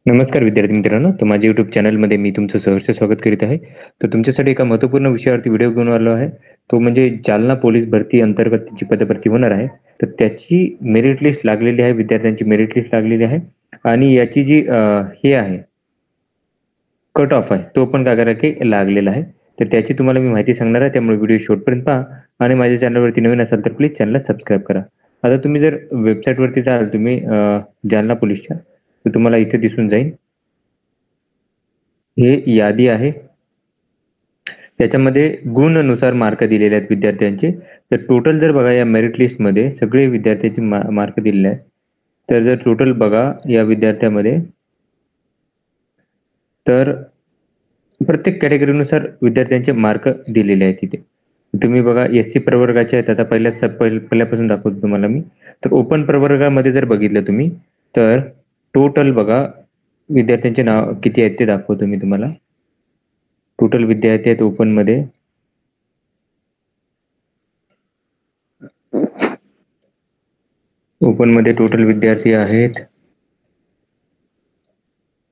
नमस्कार विद्यार्थी मित्रांनो, तर माझ्या यूट्यूब चॅनलमध्ये मी तुमचं सहर्ष स्वागत करीत आहे. तर तुमच्यासाठी एका महत्त्वपूर्ण विषयावरती व्हिडिओ घेऊन आलो आहे. तो म्हणजे जालना पोलीस भरती अंतर्गत जी पदभरती होणार आहे, तर त्याची मेरिट लिस्ट लागलेली आहे, विद्यार्थ्यांची मेरिट लिस्ट लागलेली आहे आणि याची जी हे आहे कट ऑफ आहे, तो पण काय करा की लागलेला आहे. तर त्याची तुम्हाला मी माहिती सांगणार आहे, त्यामुळे व्हिडिओ शेवटपर्यंत पहा आणि माझ्या चॅनलवरती नवीन असाल तर प्लीज चॅनलला सबस्क्राईब करा. आता तुम्ही जर वेबसाईटवरती जाल तुम्ही जालना पोलीसच्या, तर तुम्हाला इथे दिसून जाईल. हे यादी आहे. त्याच्यामध्ये गुणनुसार मार्क दिलेले आहेत विद्यार्थ्यांचे. तर टोटल जर बघा या मेरिट लिस्टमध्ये सगळे विद्यार्थ्यांचे मार्क दिलेले आहेत. तर जर टोटल बघा या विद्यार्थ्यामध्ये, तर प्रत्येक कॅटेगरीनुसार विद्यार्थ्यांचे मार्क दिलेले आहेत तिथे. तुम्ही बघा एस सी प्रवर्गाचे आहेत. आता पहिल्यापासून दाखवतो तुम्हाला मी. तर ओपन प्रवर्गामध्ये जर बघितलं तुम्ही, तर टोटल बघा विद्यार्थ्यांचे नाव किती आहेत ते दाखवतो मी तुम्हाला. टोटल विद्यार्थी आहेत ओपनमध्ये टोटल विद्यार्थी आहेत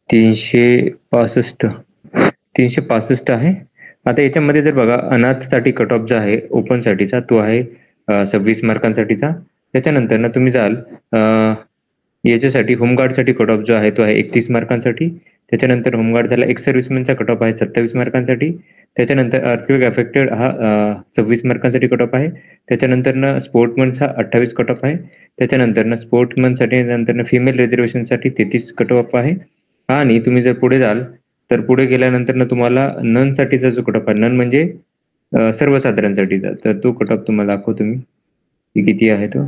365 आहे. आता याच्यामध्ये जर बघा अनाथसाठी कट ऑफ जो आहे ओपनसाठीचा तो आहे 26 मार्कांसाठीचा. त्याच्यानंतर ना तुम्ही जाल याच्यासाठी होमगार्डसाठी कट ऑफ जो आहे तो आहे 31 मार्कांसाठी. त्याच्यानंतर होमगार्ड झाला एक्स सर्व्हिसमॅनचा कट ऑफ आहे 27 मार्कांसाठी. त्याच्यानंतर अर्थक्वेक अफेक्टेड हा 26 मार्कांसाठी कट ऑफ आहे. त्याच्यानंतर ना स्पोर्ट्समनचा 28 कट ऑफ आहे. त्याच्यानंतर ना स्पोर्ट्समनसाठी नंतर फिमेल रिझर्वेशनसाठी 33 कट ऑफ आहे. आणि तुम्ही जर पुढे जाल तर पुढे गेल्यानंतर ना तुम्हाला ननसाठीचा जो कट ऑफ आहे, नन म्हणजे सर्वसाधारणसाठीचा, तर तो कट ऑफ तुम्हाला दाखवतो मी की किती आहे तो.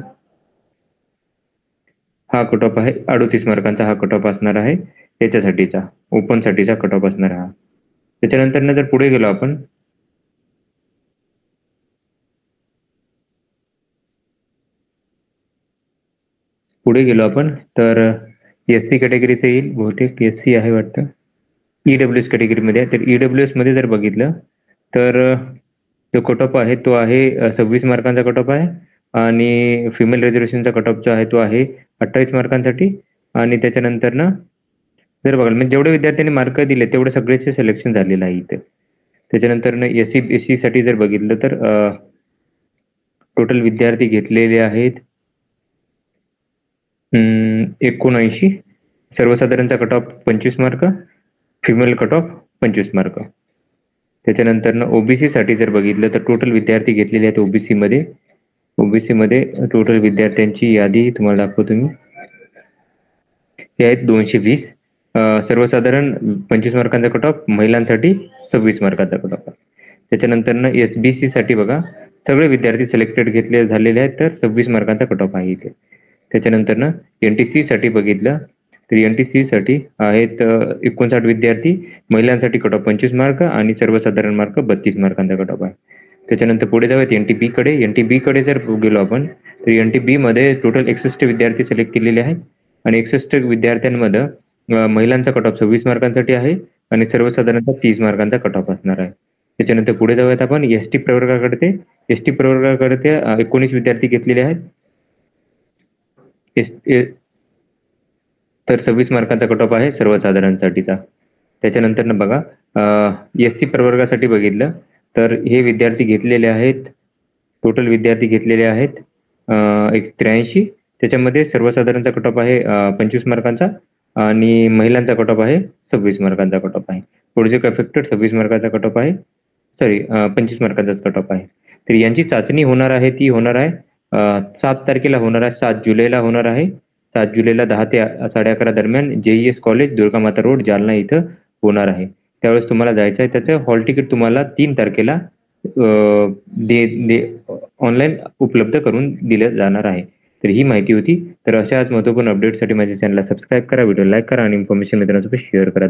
हा कट ऑफ आहे 38 मार्कांचा. हा कट ऑफ असणार आहे याच्यासाठीचा, ओपनसाठीचा कट ऑफ असणार हा. त्याच्यानंतर ना जर पुढे गेलो आपण, तर एस सी कॅटेगरीचं येईल, बहुतेक एस सी आहे वाटतं. ईडब्ल्यू एस कॅटेगरीमध्ये आहे. तर ईडब्ल्यू एस मध्ये जर बघितलं तर जो कट ऑफ आहे तो आहे 26 मार्कांचा कट ऑफ आहे. आणि फिमेल रिझर्वेशनचा कट ऑफ जो आहे तो आहे 28 मार्कांसाठी. आणि त्याच्यानंतर ना जर बघाल म्हणजे जेवढे विद्यार्थ्यांनी मार्क दिले तेवढे सगळ्याचे सिलेक्शन झालेलं आहे इथे. त्याच्यानंतर ना एस सी साठी जर बघितलं तर टोटल विद्यार्थी घेतलेले आहेत 79. सर्वसाधारणचा cut off 25 mark, female cut off 25 mark. त्याच्यानंतर ना ओबीसी साठी जर बघितलं तर टोटल विद्यार्थी घेतलेले आहेत ओबीसी मध्ये टोटल विद्यार्थ्यांची यादी तुम्हाला दाखवतो मी. हे आहेत 220. सर्वसाधारण 25 मार्कांचा कट ऑफ, महिलांसाठी 26 मार्कांचा कट ऑफ. त्याच्यानंतर ना एसबीसी साठी बघा सगळे विद्यार्थी सिलेक्टेड घेतले झालेले आहेत, तर 26 मार्कांचा कट ऑफ आहे इथे. त्याच्यानंतर ना एनटीसी साठी बघितलं तर एनटीसी साठी आहेत 59 विद्यार्थी, महिलांसाठी कट ऑफ 25 मार्क आणि सर्वसाधारण मार्क 32 मार्कांचा कट ऑफ आहे. त्याच्यानंतर पुढे जाऊयात एनटीबी कडे जर गेलो आपण तर एनटीबी मध्ये टोटल 61 विद्यार्थी सिलेक्ट केलेले आहेत आणि 61 विद्यार्थ्यांमध्ये महिलांचा कट ऑफ 26 मार्कांसाठी आहे आणि सर्वसाधारणतः 30 मार्कांचा कट ऑफ असणार आहे. त्याच्यानंतर पुढे जाऊयात आपण एसटी प्रवर्गाकडे. 19 विद्यार्थी घेतलेले आहेत. तर 26 मार्कांचा कट ऑफ आहे सर्वसाधारणसाठीचा. त्याच्यानंतर ना बघा एस सी प्रवर्गासाठी बघितलं तर हे विद्यार्थी घेतलेले आहेत, टोटल विद्यार्थी घेतलेले आहेत 83. त्याच्यामध्ये सर्वसाधारणचा कट ऑफ आहे 25 मार्कांचा आणि महिलांचा कट ऑफ आहे 26 मार्कांचा कट ऑफ आहे. प्रोजेक्ट अफेक्टेड 26 मार्कांचा कट ऑफ आहे, 25 मार्कांचाच कट ऑफ आहे. तर यांची चाचणी होणार आहे, ती होणार आहे 7 तारखेला होणार आहे, 7 जुलैला होणार आहे. 7 जुलैला 10 ते 11:30 दरम्यान JES college Durga Mata road Jalna इथं होणार आहे. त्यावेळेस तुम्हाला जायचं आहे. त्याचं हॉल तिकीट तुम्हाला 3 तारखेला ऑनलाईन उपलब्ध करून दिलं जाणार आहे. तर ही माहिती होती. तर अशाच महत्त्वपूर्ण अपडेटसाठी माझ्या चॅनलला सबस्क्राईब करा, व्हिडिओ लाईक करा आणि इन्फॉर्मेशन मित्रांसोबत शेअर करा.